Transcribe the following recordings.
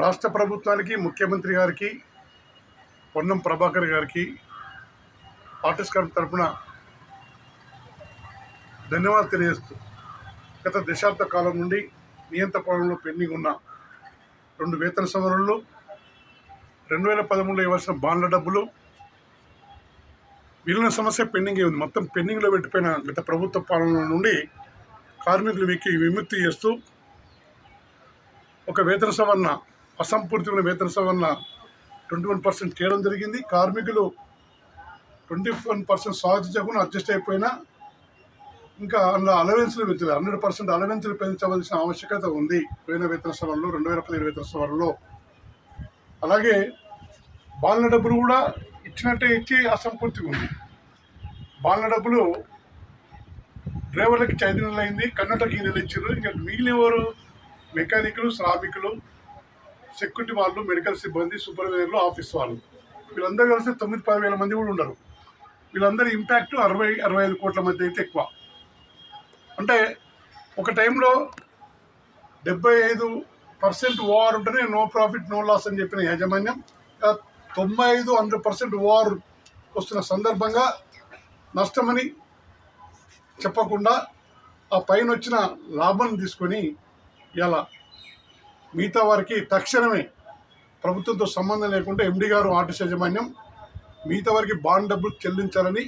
రాష్ట్ర ప్రభుత్వానికి, ముఖ్యమంత్రి గారికి, పొన్నం ప్రభాకర్ గారికి ఆర్టిస్ట్ కార్మికుల తరఫున ధన్యవాదాలు తెలియజేస్తూ, గత దశాబ్ద కాలం నుండి నియంత్రణ పాలనలో పెండింగ్ ఉన్న 2 వేతన సవరణలు, 2013లో ఇవ్వాల్సిన బాండ్ల డబ్బులు, విలీన సమస్య పెండింగే ఉంది. మొత్తం పెండింగ్లో పెట్టిపోయిన గత ప్రభుత్వ పాలన నుండి కార్మికులు విముక్తి చేస్తూ ఒక వేతన సవరణ, అసంపూర్తిమైన వేతన సవరణ 21% చేయడం జరిగింది. కార్మికులు 21% సాధించకుండా అడ్జస్ట్ అయిపోయినా ఇంకా అందులో అలవెన్స్లు పెంచలేదు. 100% అలవెన్స్లు పెంచవలసిన ఆవశ్యకత ఉంది పోయిన వేతన సవరణలో, 2015 వేతన సవరణలో. అలాగే బాండ్ల డబ్బులు కూడా ఇచ్చినట్టే ఇచ్చి అసంపూర్తిగా ఉంది. బాండ్ల డబ్బులు డ్రైవర్లకి 5 నెలలు అయింది, కన్నటకి 2 నెలలు ఇచ్చారు. ఇంకా మిగిలినవారు మెకానికులు, శ్రామికులు, సెక్యూరిటీ వాళ్ళు, మెడికల్ సిబ్బంది, సూపర్వైజర్లు, ఆఫీస్ వాళ్ళు, వీళ్ళందరూ కలిసి 9-10 వేల మంది కూడా ఉండరు. వీళ్ళందరి ఇంపాక్ట్ 60-65 కోట్ల మధ్య అయితే ఎక్కువ. అంటే ఒక టైంలో 75% ఓఆర్ ఉంటేనే నో ప్రాఫిట్ నో లాస్ అని చెప్పిన యాజమాన్యం 95-100% ఓఆర్ వస్తున్న సందర్భంగా నష్టమని చెప్పకుండా ఆ పైన వచ్చిన లాభాన్ని తీసుకొని ఇలా మిగతా వారికి తక్షణమే ప్రభుత్వంతో సంబంధం లేకుండా ఎండి గారు ఆర్టిస్ట్ యాజమాన్యం మిగతా వారికి బాండ్ డబ్బులు చెల్లించాలని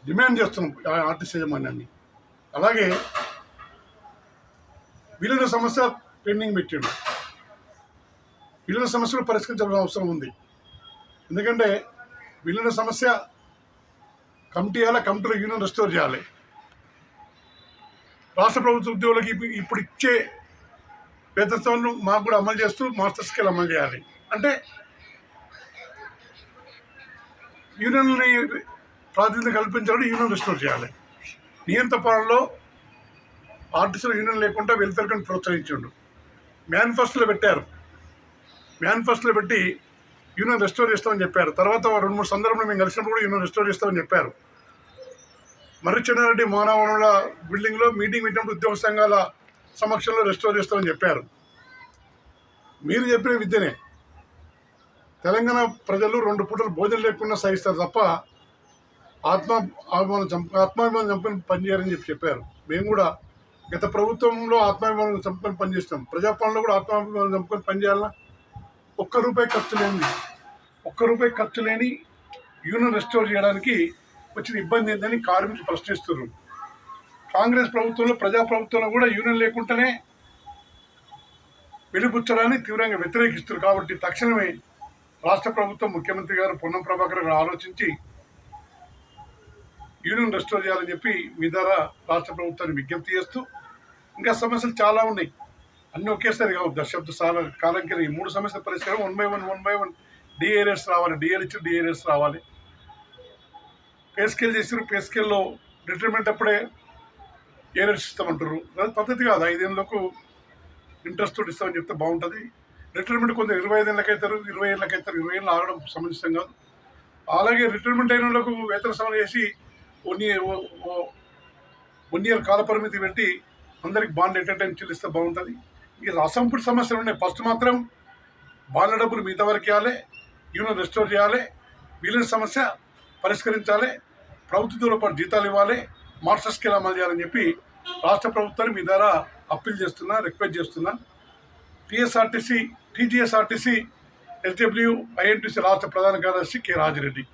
డిమాండ్ చేస్తున్నాం ఆర్టిస్ట్ యాజమాన్యాన్ని. అలాగే విలీన సమస్య పెండింగ్ పెట్టాడు. విలీన సమస్యలు పరిష్కరించాల్సిన అవసరం ఉంది. ఎందుకంటే విలీన సమస్య కమిటీలో యూనియన్ రెస్టోర్ చేయాలి. రాష్ట్ర ప్రభుత్వ ఉద్యోగులకి ఇప్పుడు ఇచ్చే వేతనాలను మాకు కూడా అమలు చేస్తూ మాస్టర్ స్కేల్ అమలు చేయాలి. అంటే యూనియన్ని ప్రాతినిధ్యం కల్పించాలని యూనియన్ రెస్టోర్ చేయాలి. నియంత్రణ పాలనలో ఆర్టిస్టులు యూనియన్ లేకుండా వెల్ఫేర్ కింద ప్రోత్సహించండు. మేనిఫెస్టోలో పెట్టారు. మేనిఫెస్టోలో పెట్టి యూనియన్ రెస్టోర్ చేస్తామని చెప్పారు. తర్వాత 2-3 సందర్భంలో మేము కలిసినప్పుడు కూడా యూనియన్ రెస్టోర్ చేస్తామని చెప్పారు. మర్రి చెన్నారెడ్డి మానవ వనరుల బిల్డింగ్లో మీటింగ్ పెట్టినప్పుడు ఉద్యోగ సంఘాల సమక్షంలో రెస్టోర్ చేస్తామని చెప్పారు. మీరు చెప్పిన విద్యనే తెలంగాణ ప్రజలు 2 పూటలు భోజనం లేకుండా సహిస్తారు తప్ప ఆత్మాభిమానం చంపుకొని పనిచేయాలని చెప్పారు. మేము కూడా గత ప్రభుత్వంలో ఆత్మాభిమానం చంపుకొని పనిచేస్తాం. ప్రజాపాలనలో కూడా ఆత్మాభిమానం చంపుకొని పనిచేయాలన్నా ఒక్క రూపాయి ఖర్చు లేని యూనియన్ రెస్టోర్ చేయడానికి వచ్చిన ఇబ్బంది ఏందని కార్మికులు ప్రశ్నిస్తున్నారు. కాంగ్రెస్ ప్రభుత్వంలో, ప్రజాప్రభుత్వంలో కూడా యూనియన్ లేకుండానే వెలిబుచ్చడాన్ని తీవ్రంగా వ్యతిరేకిస్తారు. కాబట్టి తక్షణమే రాష్ట్ర ప్రభుత్వం, ముఖ్యమంత్రి గారు పొన్నం ప్రభాకర్ గారు ఆలోచించి యూనియన్ రెస్టోర్ చేయాలని చెప్పి మీ ద్వారా రాష్ట్ర ప్రభుత్వాన్ని విజ్ఞప్తి చేస్తూ, ఇంకా సమస్యలు చాలా ఉన్నాయి. అన్నీ ఒకేసారి కావు. దశాబ్ద కాలం కింద ఈ 3 సమస్యల పరిష్కారం 1 by 1 డిఏరియర్స్ రావాలి. డిఏలు ఇచ్చి డిఏరియర్స్ రావాలి. పే స్కేల్ చేసారు. పే స్కేల్లో రిటైర్మెంట్ అప్పుడే ఏరియర్స్ ఇస్తామంటారు. అది పద్ధతి కాదు. 5 ఏళ్ళకు ఇంట్రెస్ట్ తోటి ఇస్తామని చెప్తే బాగుంటుంది. రిటైర్మెంట్ కొంత 25 ఏళ్ళకి అవుతారు, 20 ఏళ్ళకి అవుతారు. 20 ఏళ్ళు ఆగడం సమంజసం కాదు. అలాగే రిటైర్మెంట్ అయిన వాళ్ళకు వేతన సవరణ చేసి 1 ఇయర్ కాలపరిమితి పెట్టి అందరికి బాండ్ ఎట్ టైం చెల్లిస్తే బాగుంటుంది. ఇక అసంపూర్తి సమస్యలు ఉన్నాయి. ఫస్ట్ మాత్రం బాండ్ల డబ్బులు మిగతా వరకు ఇవ్వాలి, యూనియన్ రెస్టోర్ చేయాలి, విలీన సమస్య పరిష్కరించాలి, ప్రభుత్వంతో పాటు జీతాలు ఇవ్వాలి, మాస్టర్ స్కేల్ అమలు చేయాలని చెప్పి రాష్ట్ర ప్రభుత్వాన్ని మీ ద్వారా అప్పీల్ చేస్తున్నా, రిక్వెస్ట్ చేస్తున్నా. టీజీఎస్ఆర్టీసీ, ఎస్డబ్ల్యూ, ఐఎన్టీసీ రాష్ట్ర ప్రధాన కార్యదర్శి కె రాజిరెడ్డి.